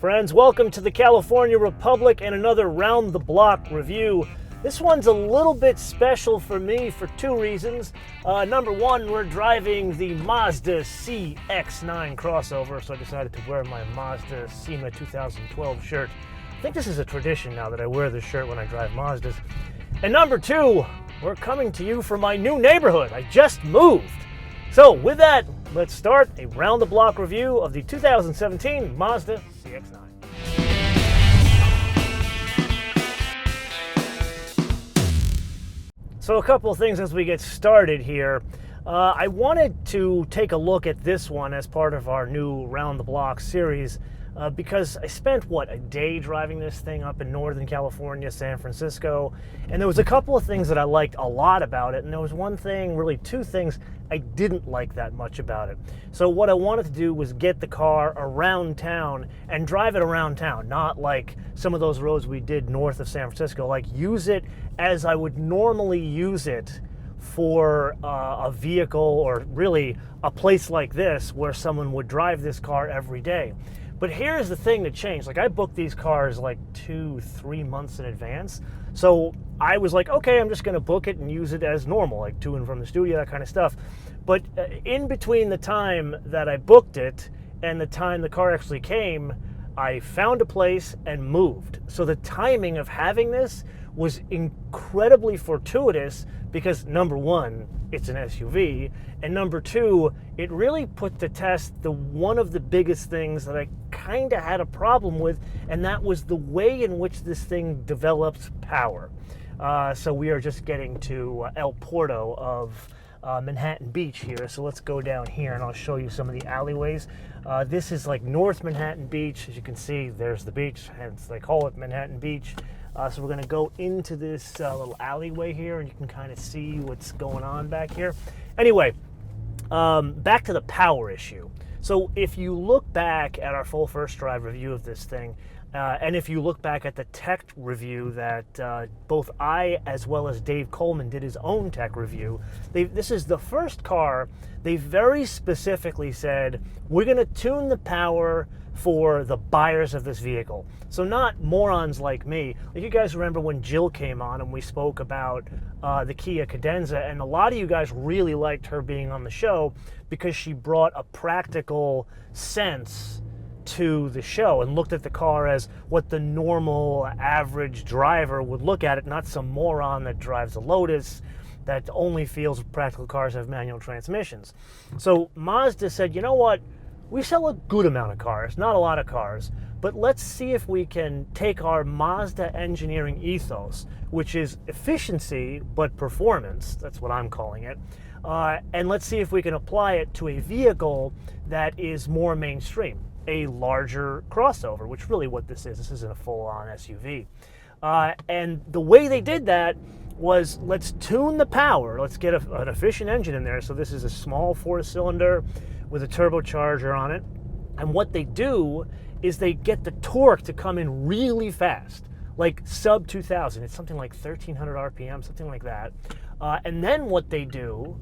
Friends, welcome to the California Republic and another Round the Block review. This one's a little bit special for me for two reasons. Number one, we're driving the Mazda CX-9 crossover, so I decided to wear my Mazda SEMA 2012 shirt. I think this is a tradition now that I wear this shirt when I drive Mazdas. And number two, we're coming to you from my new neighborhood. I just moved. So with that, let's start a Round the Block review of the 2017 Mazda CX-9. So a couple of things as we get started here. I wanted to take a look at this one as part of our new Round the Block series because I spent, a day driving this thing up in Northern California, San Francisco, and there was a couple of things that I liked a lot about it, and there was one thing, really two things, I didn't like that much about it. So what I wanted to do was get the car around town and drive it around town, not like some of those roads we did north of San Francisco, like use it as I would normally use it for a vehicle or really a place like this where someone would drive this car every day. But here's the thing that changed. Like, I booked these cars like 2-3 months in advance. So I was like, okay, I'm just going to book it and use it as normal, like to and from the studio, that kind of stuff. But in between the time that I booked it and the time the car actually came, I found a place and moved. So the timing of having this was incredibly fortuitous because, number one, it's an SUV, and number two, it really put to test one of the biggest things that I kind of had a problem with, and that was the way in which this thing develops power. So we are just getting to El Porto of Manhattan Beach here, so let's go down here and I'll show you some of the alleyways. This is like North Manhattan Beach. As you can see, there's the beach, hence they call it Manhattan Beach. So we're going to go into this little alleyway here, and you can kind of see what's going on back here. Anyway, back to the power issue. So if you look back at our full first drive review of this thing, and if you look back at the tech review that both I as well as Dave Coleman did his own tech review, this is the first car they very specifically said, we're going to tune the power for the buyers of this vehicle. So not morons like me. Like, you guys remember when Jill came on and we spoke about the Kia Cadenza, and a lot of you guys really liked her being on the show because she brought a practical sense to the show and looked at the car as what the normal average driver would look at it, not some moron that drives a Lotus that only feels practical cars have manual transmissions. So Mazda said, you know what? We sell a good amount of cars, not a lot of cars, but let's see if we can take our Mazda engineering ethos, which is efficiency but performance, that's what I'm calling it, and let's see if we can apply it to a vehicle that is more mainstream, a larger crossover, which really what this is. This isn't a full-on SUV. And the way they did that was, let's tune the power, let's get an efficient engine in there. So this is a small 4-cylinder with a turbocharger on it, and what they do is they get the torque to come in really fast, like sub 2000. It's something like 1300 RPM, something like that. And then what they do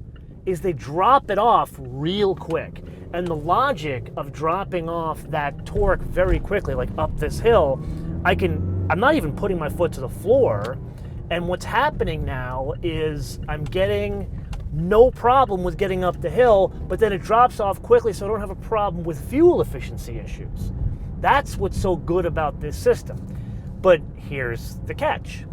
is they drop it off real quick. And the logic of dropping off that torque very quickly, like up this hill, I'm not even putting my foot to the floor, and what's happening now is I'm getting no problem with getting up the hill, but then it drops off quickly, so I don't have a problem with fuel efficiency issues. That's what's so good about this system. But here's the catch.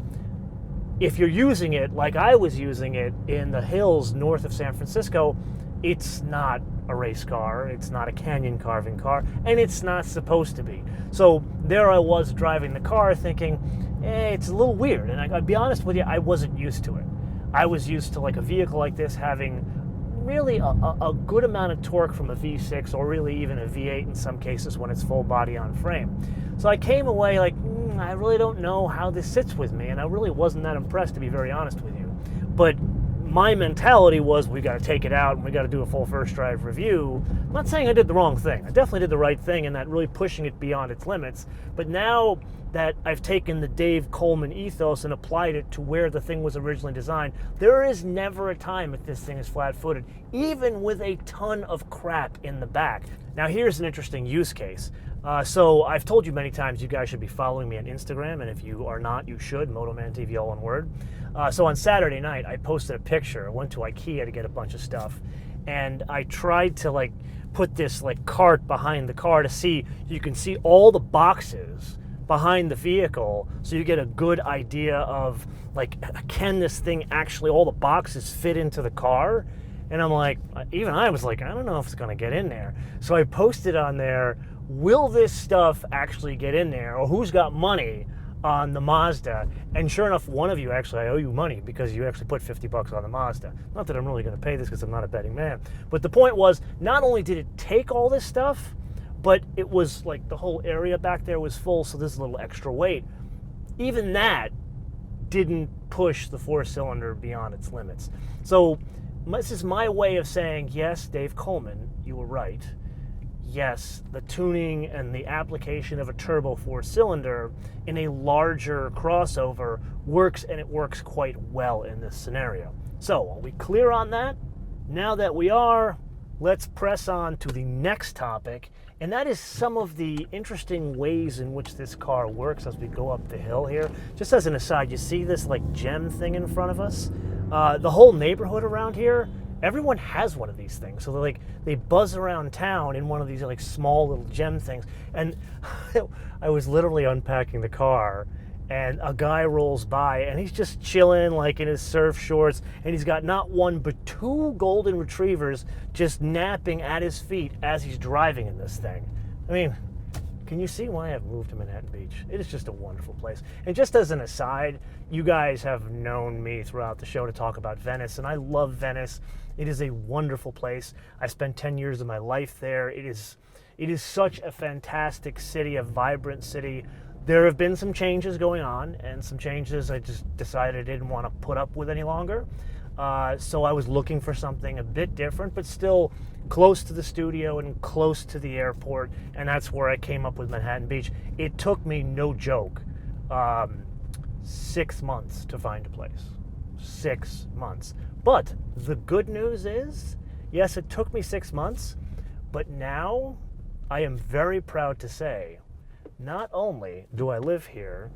If you're using it like I was using it in the hills north of San Francisco, it's not a race car, it's not a canyon carving car, and it's not supposed to be. So there I was driving the car thinking, it's a little weird, and I'll be honest with you, I wasn't used to it. I was used to like a vehicle like this having really a good amount of torque from a V6 or really even a V8 in some cases when it's full body on frame. So I came away like, I really don't know how this sits with me, and I really wasn't that impressed, to be very honest with you. But my mentality was, we got to take it out and we got to do a full first drive review. I'm not saying I did the wrong thing. I definitely did the right thing in that really pushing it beyond its limits. But now that I've taken the Dave Coleman ethos and applied it to where the thing was originally designed, there is never a time that this thing is flat-footed, even with a ton of crap in the back. Now here's an interesting use case. So I've told you many times you guys should be following me on Instagram, and if you are not, you should. MotoManTV, all one word. So on Saturday night, I posted a picture. I went to IKEA to get a bunch of stuff, and I tried to like put this like cart behind the car to see, you can see all the boxes behind the vehicle, so you get a good idea of like, can this thing actually, all the boxes fit into the car? And I'm like, even I was like, I don't know if it's gonna get in there. So I posted on there, will this stuff actually get in there, or who's got money on the Mazda? And sure enough, one of you, actually, I owe you money because you actually put 50 bucks on the Mazda. Not that I'm really gonna pay this because I'm not a betting man. But the point was, not only did it take all this stuff, but it was like the whole area back there was full, so there's a little extra weight. Even that didn't push the four-cylinder beyond its limits. So this is my way of saying, yes, Dave Coleman, you were right. Yes, the tuning and the application of a turbo four-cylinder in a larger crossover works, and it works quite well in this scenario. So, are we clear on that? Now that we are, let's press on to the next topic, and that is some of the interesting ways in which this car works as we go up the hill here. Just as an aside, you see this like gem thing in front of us? The whole neighborhood around here, everyone has one of these things. So they buzz around town in one of these like small little gem things. And I was literally unpacking the car, and a guy rolls by, and he's just chilling like in his surf shorts, and he's got not one but two golden retrievers just napping at his feet as he's driving in this thing. I mean, can you see why I've moved to Manhattan Beach? It is just a wonderful place. And just as an aside, you guys have known me throughout the show to talk about Venice, and I love Venice. It is a wonderful place. I spent 10 years of my life there. It is such a fantastic city, a vibrant city. There have been some changes going on, and some changes I just decided I didn't want to put up with any longer. So I was looking for something a bit different, but still close to the studio and close to the airport, and that's where I came up with Manhattan Beach. It took me, no joke, 6 months to find a place. 6 months. But the good news is, yes, it took me 6 months, but now I am very proud to say, not only do I live here,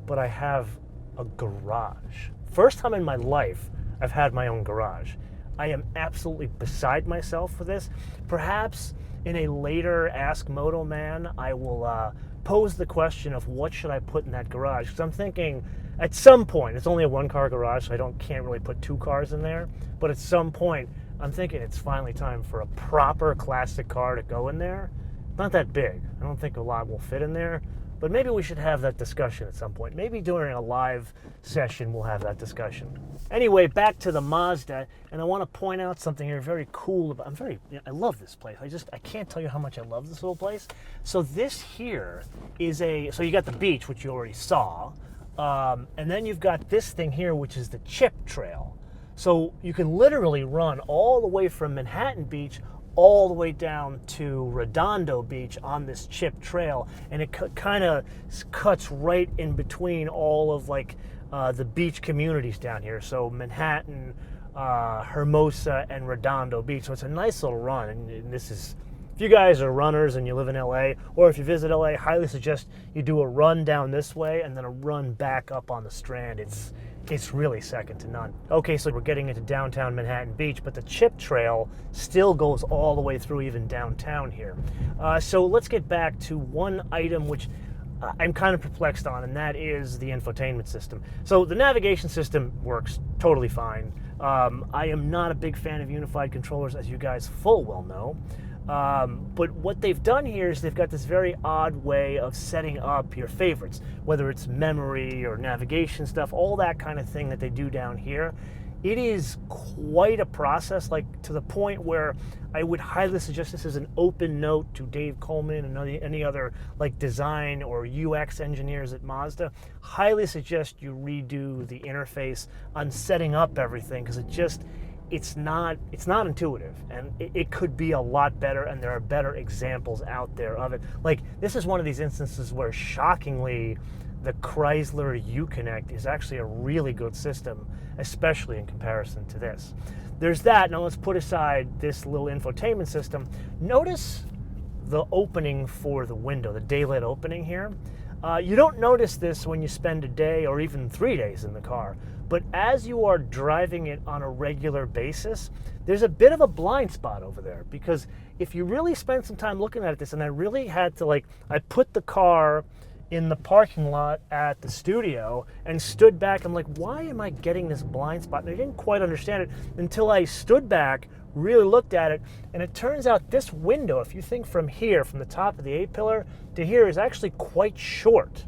but I have a garage. First time in my life I've had my own garage. I am absolutely beside myself for this. Perhaps in a later Ask MotoMan, I will pose the question of what should I put in that garage, because I'm thinking at some point, it's only a one-car garage, so can't really put two cars in there, but at some point I'm thinking it's finally time for a proper classic car to go in there. Not that big. I don't think a lot will fit in there, but maybe we should have that discussion at some point. Maybe during a live session we'll have that discussion. Anyway, back to the Mazda, and I want to point out something here very cool about. I love this place. I can't tell you how much I love this little place. So this here is so you got the beach, which you already saw, and then you've got this thing here, which is the chip trail. So you can literally run all the way from Manhattan Beach all the way down to Redondo Beach on this chip trail, and it kind of cuts right in between all of like the beach communities down here. So Manhattan, Hermosa, and Redondo Beach. So it's a nice little run, and this is, if you guys are runners and you live in LA, or if you visit LA, I highly suggest you do a run down this way and then a run back up on the Strand. It's really second to none. Okay, so we're getting into downtown Manhattan Beach, but the chip trail still goes all the way through even downtown here. So let's get back to one item which I'm kind of perplexed on, and that is the infotainment system. So the navigation system works totally fine. I am not a big fan of unified controllers, as you guys full well know. But what they've done here is they've got this very odd way of setting up your favorites, whether it's memory or navigation stuff, all that kind of thing that they do down here. It is quite a process, like to the point where I would highly suggest this as an open note to Dave Coleman and any other like design or UX engineers at Mazda. Highly suggest you redo the interface on setting up everything, because it's not intuitive, and it could be a lot better, and there are better examples out there of it. Like, this is one of these instances where, shockingly, the Chrysler Uconnect is actually a really good system, especially in comparison to this. There's that. Now let's put aside this little infotainment system. Notice the opening for the window, the daylit opening here. You don't notice this when you spend a day or even 3 days in the car, but as you are driving it on a regular basis, there's a bit of a blind spot over there, because if you really spend some time looking at this, and I really had to, like, I put the car in the parking lot at the studio and stood back. I'm like, why am I getting this blind spot? And I didn't quite understand it until I stood back, really looked at it, and it turns out this window, if you think from here, from the top of the A-pillar to here, is actually quite short.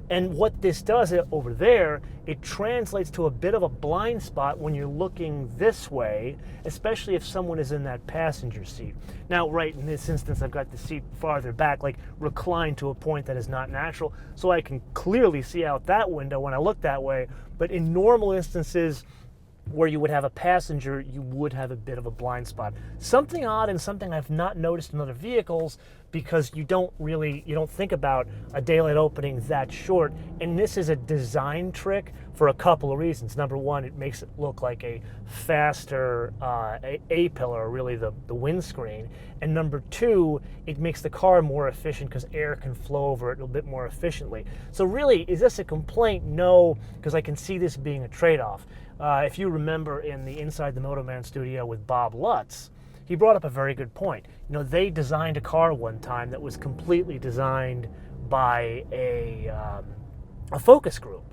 And what this does over there, it translates to a bit of a blind spot when you're looking this way, especially if someone is in that passenger seat. Now, right in this instance, I've got the seat farther back, like reclined to a point that is not natural, so I can clearly see out that window when I look that way. But in normal instances where you would have a passenger, you would have a bit of a blind spot. Something odd and something I've not noticed in other vehicles, because you don't think about a daylight opening that short. And this is a design trick for a couple of reasons. Number one, it makes it look like a faster A-pillar, really the windscreen. And number two, it makes the car more efficient because air can flow over it a little bit more efficiently. So really, is this a complaint? No, because I can see this being a trade-off. If you remember in the Inside the MotoMan studio with Bob Lutz, he brought up a very good point. You know, they designed a car one time that was completely designed by a focus group.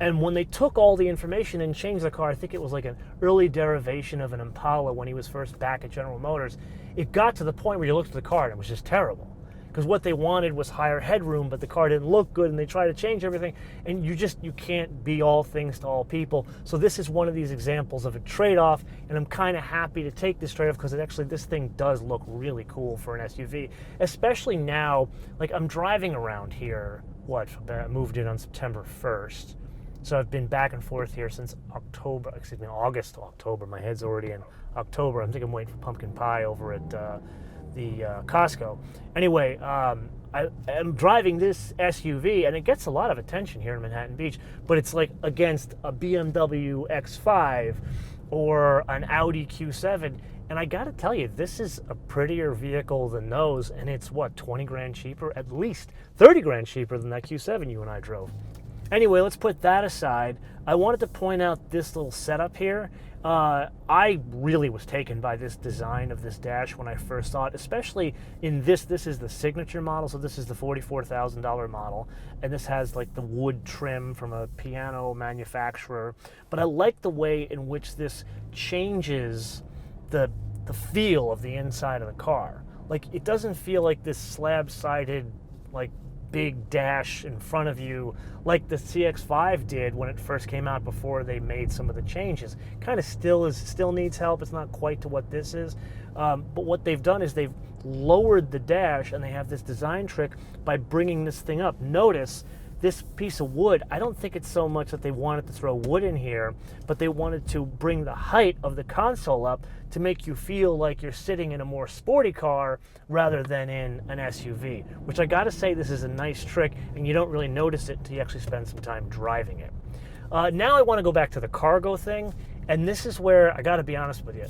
And when they took all the information and changed the car, I think it was like an early derivation of an Impala when he was first back at General Motors, it got to the point where you looked at the car and it was just terrible. Because what they wanted was higher headroom, but the car didn't look good, and they tried to change everything, and you can't be all things to all people. So this is one of these examples of a trade-off, and I'm kind of happy to take this trade-off because this thing does look really cool for an SUV, especially now. Like, I'm driving around here, I moved in on September 1st, so I've been back and forth here since August to October. My head's already in October. I think I'm waiting for pumpkin pie over at the Costco. Anyway, I'm driving this SUV, and it gets a lot of attention here in Manhattan Beach, but it's like against a BMW X5 or an Audi Q7, and I gotta tell you, this is a prettier vehicle than those, and it's 20 grand cheaper, at least 30 grand cheaper than that Q7 you and I drove. Anyway, let's put that aside. I wanted to point out this little setup here. I really was taken by this design of this dash when I first saw it, especially in this is the signature model, so this is the $44,000 model, and this has like the wood trim from a piano manufacturer. But I like the way in which this changes the feel of the inside of the car. Like, it doesn't feel like this slab-sided, like, big dash in front of you like the CX-5 did when it first came out before they made some of the changes. Kind of still needs help. It's not quite to what this is. But what they've done is they've lowered the dash, and they have this design trick by bringing this thing up. Notice this piece of wood, I don't think it's so much that they wanted to throw wood in here, but they wanted to bring the height of the console up to make you feel like you're sitting in a more sporty car rather than in an SUV, which I gotta say, this is a nice trick, and you don't really notice it until you actually spend some time driving it. Now I want to go back to the cargo thing, and this is where I gotta be honest with you.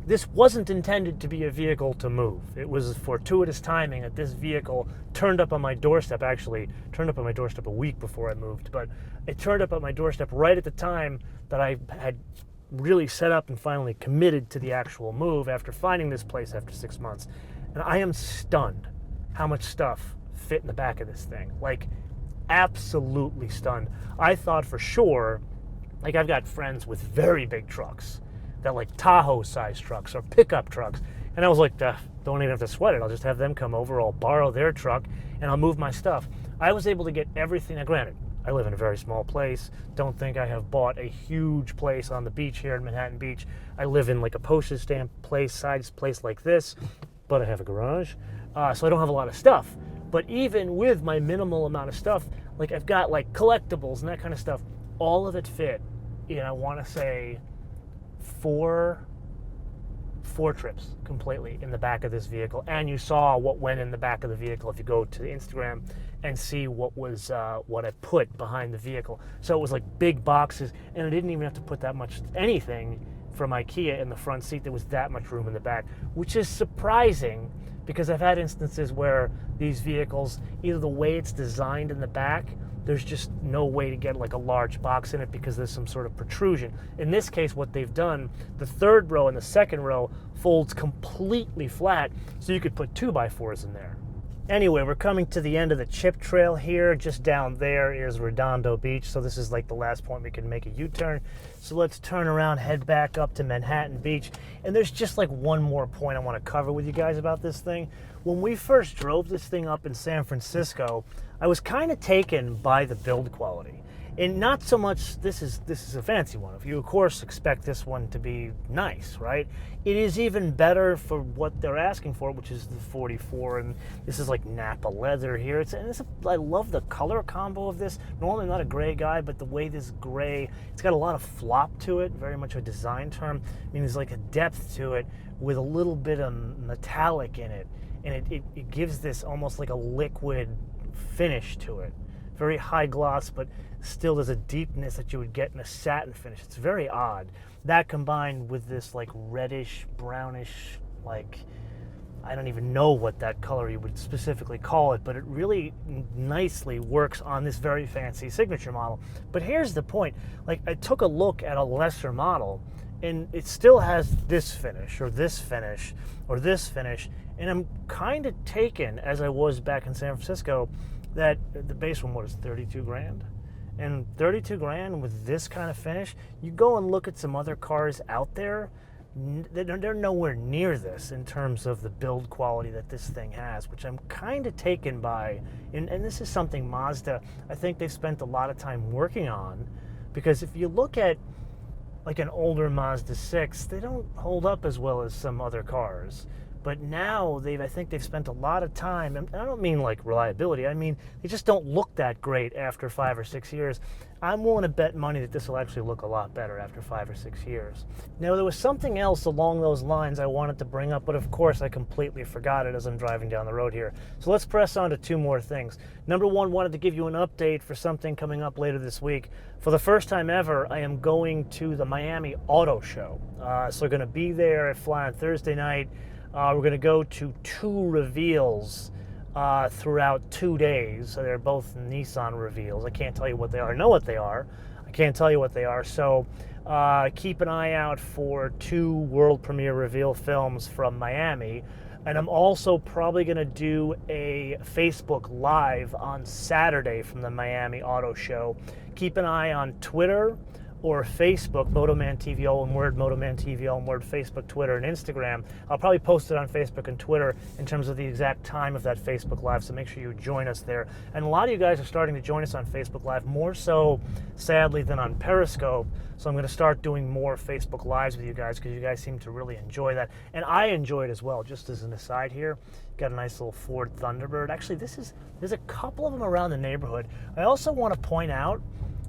This wasn't intended to be a vehicle to move. It was fortuitous timing that this vehicle turned up on my doorstep. Actually, turned up on my doorstep a week before I moved, but it turned up on my doorstep right at the time that I had really set up and finally committed to the actual move after finding this place after 6 months. And I am stunned how much stuff fit in the back of this thing. Like, absolutely stunned. I thought for sure, like, I've got friends with very big trucks, that like Tahoe-sized trucks or pickup trucks. And I was like, don't even have to sweat it. I'll just have them come over, I'll borrow their truck, and I'll move my stuff. I was able to get everything. Now, granted, I live in a very small place. Don't think I have bought a huge place on the beach here in Manhattan Beach. I live in like a postage stamp place, size place like this, but I have a garage. So I don't have a lot of stuff. But even with my minimal amount of stuff, like I've got like collectibles and that kind of stuff, all of it fit in, I want to say, four trips completely in the back of this vehicle. And you saw what went in the back of the vehicle if you go to the Instagram and see what I put behind the vehicle. So it was like big boxes, and I didn't even have to put that much anything from IKEA in the front seat. There was that much room in the back, which is surprising because I've had instances where these vehicles, either the way it's designed in the back, there's just no way to get like a large box in it because there's some sort of protrusion. In this case, what they've done, the third row and the second row folds completely flat, so you could put 2x4s in there. Anyway, we're coming to the end of the chip trail here. Just down there is Redondo Beach, so this is like the last point we can make a U-turn. So let's turn around, head back up to Manhattan Beach. And there's just like one more point I want to cover with you guys about this thing. When we first drove this thing up in San Francisco, I was kind of taken by the build quality. And not so much, this is a fancy one. If you, of course, expect this one to be nice, right? It is even better for what they're asking for, which is the 44, and this is like Napa leather here. I love the color combo of this. Normally I'm not a gray guy, but the way this gray, it's got a lot of flop to it, very much a design term. I mean, there's like a depth to it with a little bit of metallic in it, and it gives this almost like a liquid finish to it. Very high gloss, but still there's a deepness that you would get in a satin finish. It's very odd. That combined with this like reddish, brownish, like, I don't even know what that color you would specifically call it, but it really nicely works on this very fancy signature model. But here's the point. Like, I took a look at a lesser model, and it still has this finish, or this finish, or this finish, and I'm kind of taken, as I was back in San Francisco, that the base one was 32 grand. And 32 grand with this kind of finish, you go and look at some other cars out there, they're nowhere near this in terms of the build quality that this thing has, which I'm kind of taken by. And this is something Mazda, I think they've spent a lot of time working on, because if you look at like an older Mazda 6, they don't hold up as well as some other cars. But now I think they've spent a lot of time, and I don't mean like reliability, I mean they just don't look that great after 5 or 6 years. I'm willing to bet money that this will actually look a lot better after 5 or 6 years. Now, there was something else along those lines I wanted to bring up, but of course I completely forgot it as I'm driving down the road here. So let's press on to two more things. Number one, wanted to give you an update for something coming up later this week. For the first time ever, I am going to the Miami Auto Show. So we're going to be there at Fly on Thursday night. We're going to go to 2 reveals throughout 2 days. So they're both Nissan reveals. I can't tell you what they are. I know what they are. I can't tell you what they are. So keep an eye out for 2 world premiere reveal films from Miami. And I'm also probably going to do a Facebook Live on Saturday from the Miami Auto Show. Keep an eye on Twitter or Facebook, MotoManTV, all one word, MotoManTV, all one word, Facebook, Twitter, and Instagram. I'll probably post it on Facebook and Twitter in terms of the exact time of that Facebook Live, so make sure you join us there. And a lot of you guys are starting to join us on Facebook Live, more so, sadly, than on Periscope. So I'm going to start doing more Facebook Lives with you guys because you guys seem to really enjoy that. And I enjoy it as well, just as an aside here. Got a nice little Ford Thunderbird. Actually, there's a couple of them around the neighborhood. I also want to point out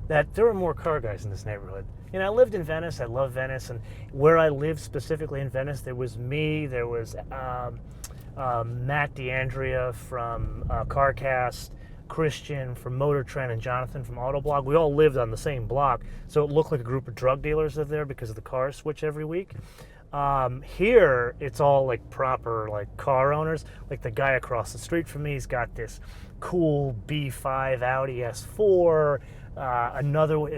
that there are more car guys in this neighborhood. You know, I lived in Venice. I love Venice. And where I lived specifically in Venice, there was me, there was Matt DeAndrea from CarCast, Christian from Motor Trend, and Jonathan from Autoblog. We all lived on the same block, so it looked like a group of drug dealers lived there because of the cars switch every week. Here, it's all like proper like car owners. Like the guy across the street from me, he's got this cool B5 Audi S4.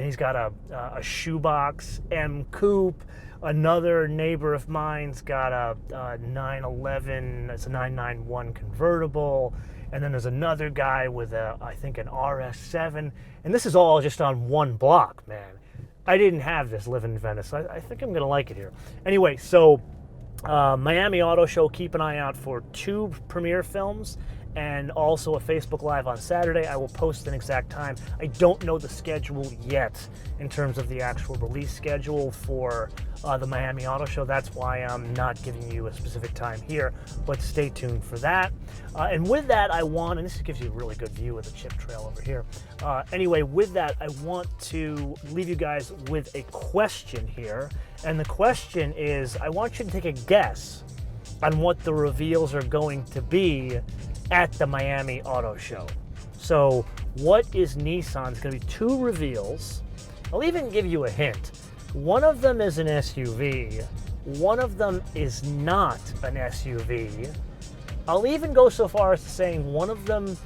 He's got a shoebox M Coupe. Another neighbor of mine's got a 911, it's a 991 convertible. And then there's another guy with I think an RS7. And this is all just on one block, man. I didn't have this living in Venice. I think I'm going to like it here. Anyway, so Miami Auto Show, keep an eye out for 2 premiere films and also a Facebook Live on Saturday. I will post an exact time. I don't know the schedule yet in terms of the actual release schedule for the Miami Auto Show. That's why I'm not giving you a specific time here, but stay tuned for that. And with that, and this gives you a really good view of the chip trail over here. Anyway, with that, I want to leave you guys with a question here. And the question is, I want you to take a guess on what the reveals are going to be at the Miami Auto Show. So what is Nissan's going to be 2 reveals? I'll even give you a hint. One of them is an SUV. One of them is not an SUV. I'll even go so far as to saying one of them,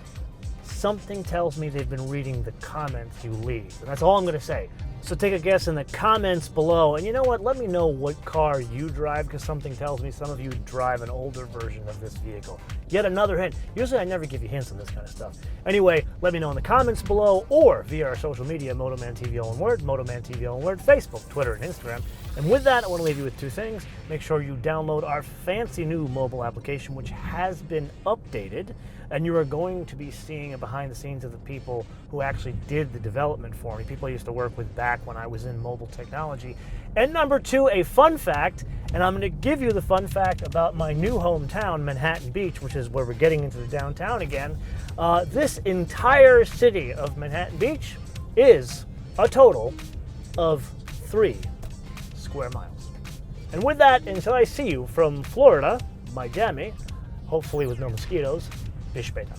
something tells me they've been reading the comments you leave. And that's all I'm going to say. So take a guess in the comments below. And you know what? Let me know what car you drive, because something tells me some of you drive an older version of this vehicle. Yet another hint. Usually I never give you hints on this kind of stuff. Anyway, let me know in the comments below or via our social media, MotoManTV all in word, MotoManTV all in word, Facebook, Twitter, and Instagram. And with that, I want to leave you with two things. Make sure you download our fancy new mobile application, which has been updated, and you are going to be seeing a behind the scenes of the people who actually did the development for me, people I used to work with back when I was in mobile technology. And number two, a fun fact, and I'm going to give you the fun fact about my new hometown, Manhattan Beach, which is where we're getting into the downtown again. This entire city of Manhattan Beach is a total of 3 square miles. And with that, until I see you from Florida, Miami, hopefully with no mosquitoes, bis später.